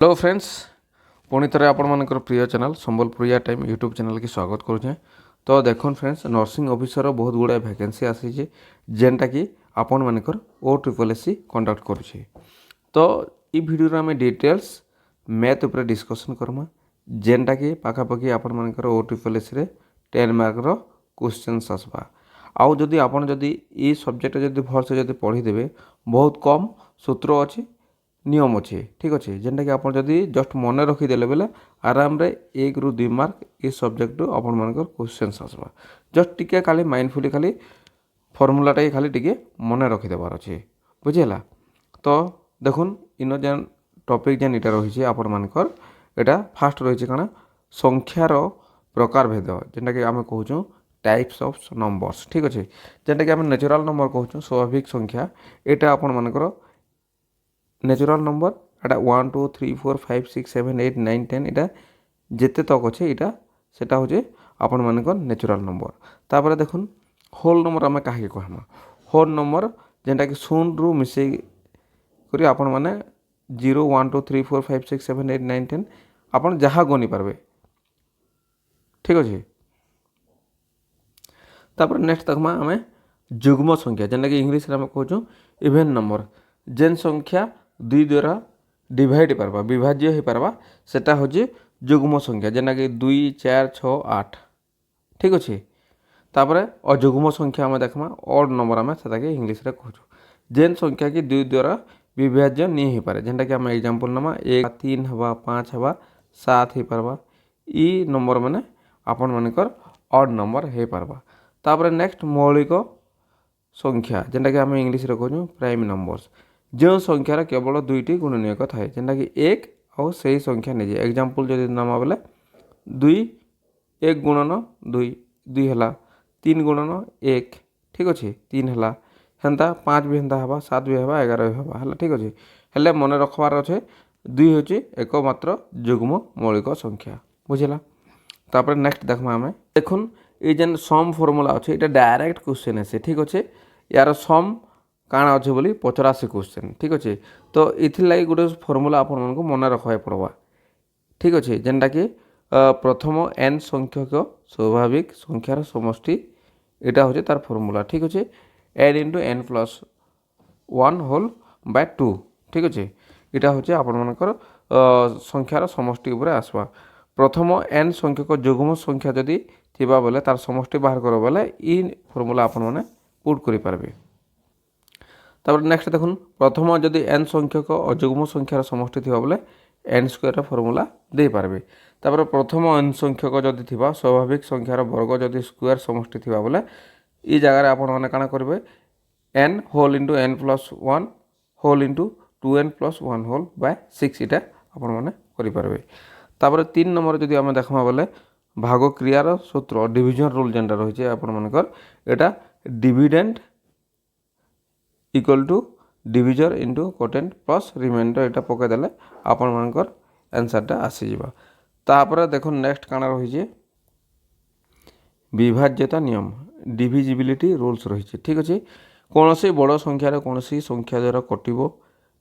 Hello friends, पुणी थे आपर प्रिय चैनल संबलपुरिया टाइम यूट्यूब चैनल की स्वागत करुचे। तो देखो फ्रेंड्स, नर्सिंग ऑफिसर बहुत गुड़ाए वैकेंसी आसी जेनटा कि आपण मानकर OSSC कंडक्ट करुचे। तो ये वीडियो आम डिटेल्स मैथ उपर डिस्कसन करमा जेनटा कि पाखापाखि आपण मानकर OSSC रे 10 मार्क रो क्वेश्चंस आसबा। आउ जदि आपण जदि ये सब्जेक्ट जदि भलसे जदि पढ़ीदेवे बहुत कम सूत्र अच्छी नियम अच्छे, ठीक अच्छे, जेनटा कि आप जदि जस्ट मन रखीदे बेले आराम रे 1 ରୁ 2 मार्क ये सब्जेक्ट आपण मानकर क्वेश्चन आसवा। जस्ट टिके खाली माइंडफुली खाली फर्मुलाटा खाली टिके मन रखीदेवार अच्छे, बुझेगा। तो देखुन इन जेन टॉपिक जेन इटा रही आपण मानकर एटा फास्ट रही कण संख्यार प्रकार भेद जेनटा कि आम कहूँ टाइप्स ऑफ नंबर्स, ठीक अच्छे, जेनटा कि आम नेचुरल नंबर कहूँ स्वाभाविक संख्या। एटा आपण मानकर नेचुरल नंबर एटा 1 2 3 4 5 6 7 8 9 10 इटा जिते तक अच्छे इटा सेटा होचे आपण मानकर नेचुरल नंबर। तापर देखुन होल नंबर आम कहा कहमा होल नंबर जेनटा कि 0 रु मिसे करी आपण माने 0 1 2 3 4 5 6 7 8 9 10 आपण जहाँ गनि पारबे, ठीक अच्छे। तापर नेक्स्ट देखमा आम जुग्म संख्या जेनटा कि इंग्लिश रे आम कहूँ इवेन नंबर जेन संख्या 2 द्वारा डिवाइड पारबा विभाज्य हो पारबा सेटा होची जुग्म संख्या जेना कि 2 4 6 8, ठीक अच्छे। तापरे अजुग्म संख्या आम देखमा ऑड नंबर आम सेटा के इंग्लिश रे कहूँ जेन संख्या कि 2 द्वारा विभाज्य नहीं हो पारे जेनटा कि आम एग्जांपल नमा 1 3 हवा 5 हवा 7 हो पारबा ई नंबर माने आपण मानकर ऑड नंबर हो पारबा। तापरे नेक्स्ट मौलिक संख्या जेनटा कि आम इंग्लिश रे कहूँ प्राइम नंबर्स जो संख्यार केवल 2टी गुणनीयक थाए जेनटा कि 1 और सही संख्या नहीं जाए। एग्जांपल जदि नाम बोले 2 1 गुणन 2 2 है 3 गुणन 1, ठीक अच्छे 3 है हेन्ता 5 भी हेन्ता हवा 7 भी हवा 11 भी हवा है, ठीक अच्छे। हेले मन रखबार अच्छे 2 हूँ एकमात्र जुग्म मौलिक संख्या, बुझेगा। तापर नेक्स्ट देखमा आम देखुन ये जेन सम फर्मुला अच्छे ये डायरेक्ट क्वेश्चन आसे, ठीक अच्छे। यार सम काଣା अच्छे बोली पचरासी क्वेश्चन, ठीक अच्छे। तो इथिर गोटे फर्मुला आपण को मन रखा पड़वा, ठीक अच्छे, जेनटा कि प्रथम n संख्यक स्वाभाविक संख्यार समष्टि यहाँ हूँ तार फर्मुला, ठीक अच्छे। n × n + 1 होल बाय 2, ठीक अच्छे, यहाँ हूँ आपर संख्यार समष्टि उपर आसवा। प्रथम n संख्यक जुग्म संख्या जदि थिबा बेले तार समष्टि बाहर कर बेले ई फर्मुला आपण मैंने पुट करि पारबे। तापर नेक्स्ट देखुन प्रथम जदि n संख्यक अजुग्म संख्यार समष्टि थी बोले n² फर्मुला दे पारबे। तापर प्रथम n संख्यक जदि थिबा स्वाभाविक संख्यार वर्ग जदि स्क्वायर समष्टि थिबा बोले ई जगह आपण माने काना करबे n whole * n + 1 whole * 2n + 1 whole by 6 इटा आपण माने करि पारबे। तापर 3 नंबर जदि आमे देखमा बोले भाग क्रियार सूत्र डिवीजन रूल जेनटा रहिছে आपण मानकर एटा dividend equal to divisor into quotient plus remainder यहाँ पकईदे आपण मानकर आंसरटा आसीजा। तापर देखो नेक्स्ट काना रही विभाज्यता नियम डिविजिबिलिटी रूल्स रही, ठीक अच्छे। कौन सी बड़ संख्यार कौन सी संख्या द्वारा कटिबो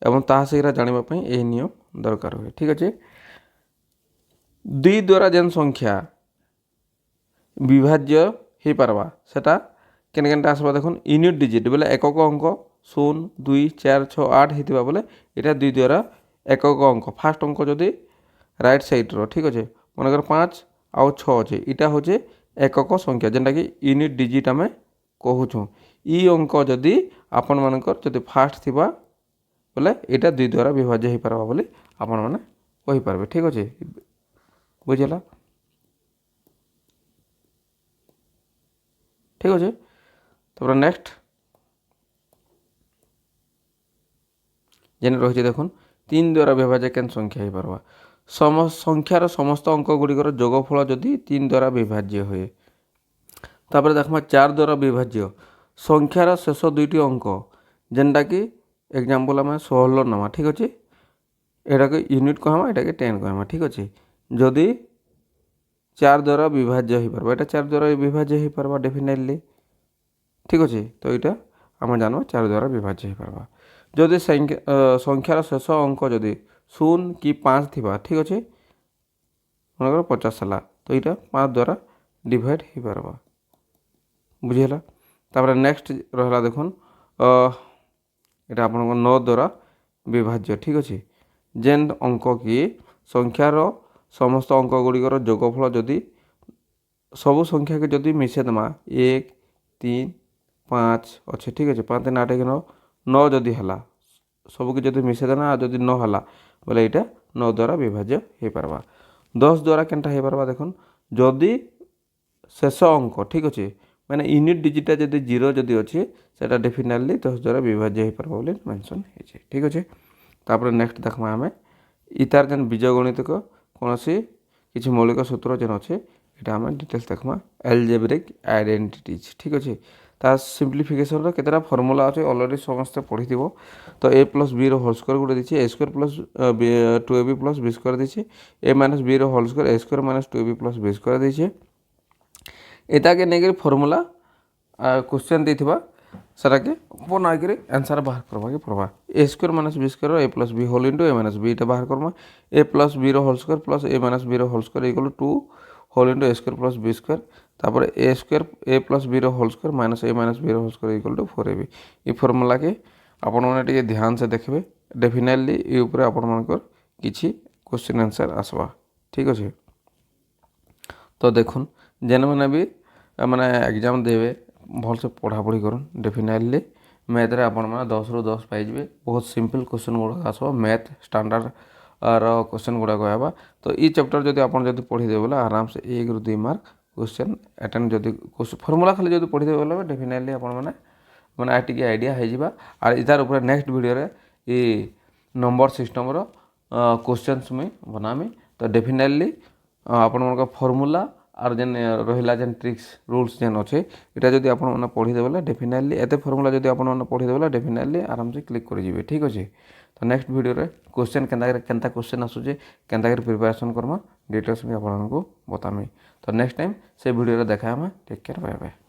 एवं ता सेरा जानिबा पई एही नियम दरकार हुए, ठीक अच्छे। 2 द्वारा जेन संख्या विभाज्य हो पारबा सेटा केन केनटा आसबा देखुन यूनिट डिजिट बोले एकक अंक 0 2 4 6 8 होता बोले यहाँ 2 द्वारा एकक अंक फास्ट अंक जदि राइट साइड रो, ठीक अच्छे, मनकर 5 आउ 6 अच्छे यहाँ हूँ एकक संख्या जेनटा कि यूनिट डिजिट आम कहूँ ई अंक जदि आपण मानकर जदि फास्ट थिबा बोले यहाँ 2 द्वारा विभाज्य हो पारबा बोली आपण माने कहि पारबे, ठीक अच्छे, बुझेला, ठीक अच्छे। तापर नेक्स्ट जेन रही देखुन 3 द्वारा विभाज्य केन संख्या हो पारबा संख्यार समस्त अंक गुड़िकर जोगफल जदि 3 द्वारा विभाज्य हुए। तापर देखमा 4 द्वारा विभाज्य संख्यार शेष 2टी अंक जेनटा कि एग्जांपल आम 16 नमा, ठीक अच्छे, यहाँ के यूनिट कहमा यहाँ के 10 कहमा, ठीक अच्छे। जदि 4 द्वारा विभाज्य हो पारबा 4 द्वारा विभाज्य हो पारबा डेफिनेटली, ठीक अच्छे। तो यहाँ आम जान 4 द्वारा विभाज्य हो पारबा जदि संख्यार शेष अंक जदि शून्य कि 5 थिबा ठीक अच्छे मनकर 50 है तो यहाँ 5 द्वारा डिवाइड हो पारबा बुझीगला तापर नेक्स्ट रहा देखुन यहाँ आप 9 द्वारा विभाज्य ठीक अच्छे जेन अंक कि संख्यार समस्त अंक गुड़िकर जोगफल जदि सबू संख्या के जदि मिसेदेमा 1 3 5 अच्छे ठीक अच्छे 5 3 8 9 9 जदि है सबके जदि मिसेदेना जदि 9 है बोले यहाँ 9 द्वारा विभाज्य हो पारबा 10 द्वारा केनटा हो पारबा देखुन जदि शेष अंक ठीक अच्छे मैंने यूनिट डिजिटा जदि 0 जदि अच्छे सेटा डेफिनेटली 10 द्वारा विभाज्य हो पारबा बोले मेंशन है ठीक अच्छे तापर नेक्स्ट देखमा आमे इतार जेन बीजगणित कौन किसी मौलिक सूत्र जेन अच्छे यहाँ आम डिटेल्स देखमा एलजेब्रिक आइडेंटिटीज ठीक अच्छे ता सिंप्लिफिकेशन केतेटा फर्मुला अच्छे ऑलरेडी समस्त पढ़ी तो A plus B whole square गोटे दीजिए A square plus 2ab plus B square दीजिए A minus B whole square A square minus 2ab plus B square दीजिए एटा के नहीं फर्मुला क्वेश्चन देथिबा सरा के बना के आंसर बाहर करवा के पड़वा A square minus B square A plus B whole into A minus B बाहर करमा A plus B whole square plus A minus B whole square equal to 2 whole into A square plus B square तापर A square A plus B whole square minus A minus B whole square equal to 4ab ये formula के आपण मैंने टे ध्यान से देखिए definitely ये ऊपर आपण मानकर किछि क्वेश्चन आंसर आसवा ठीक अच्छे तो देखुन जेन मैंने भी मैंने एग्जाम देवे भल से पढ़ापढ़ी कर डेफिनेटली मैथ रे आपण मैंने 10 ରୁ 10 पाइबे बहुत सिंपल क्वेश्चन गुड़ाक आसो मैथ स्टैंडर्ड क्वेश्चन गुड़ाक आवा तो ये चैप्टर जब आप पढ़ीदे बोले आराम से 1 ରୁ 2 मार्क क्वेश्चन अटेंड जदि फर्मुला खाली जब पढ़ीदे बोले डेफिनेटली आपण मैंने मैंने टी आइडिया हो आर इतार ऊपर नेक्स्ट वीडियो रे ये नंबर सिस्टम रो क्वेश्चंस मुई बनामी तो डेफिनेटली आपण मन फर्मुला आर जेन रहिला जेन ट्रिक्स रूल्स जेन अच्छे यहाँ जब आप पढ़ीदे बोले डेफिनेटली एत फर्मुला जब आप पढ़ीदे बोले डेफिनेटली आराम से क्लिक कर ठीक अच्छे तो नेक्स्ट वीडियो रे क्वेश्चन केनता क्वेश्चन आसूचे केनता प्रिपरेशन करमा डिटेल्स भी आपको बतामी तो नेक्स्ट टाइम से वीडियो देखा टेक केयर बाय बाय।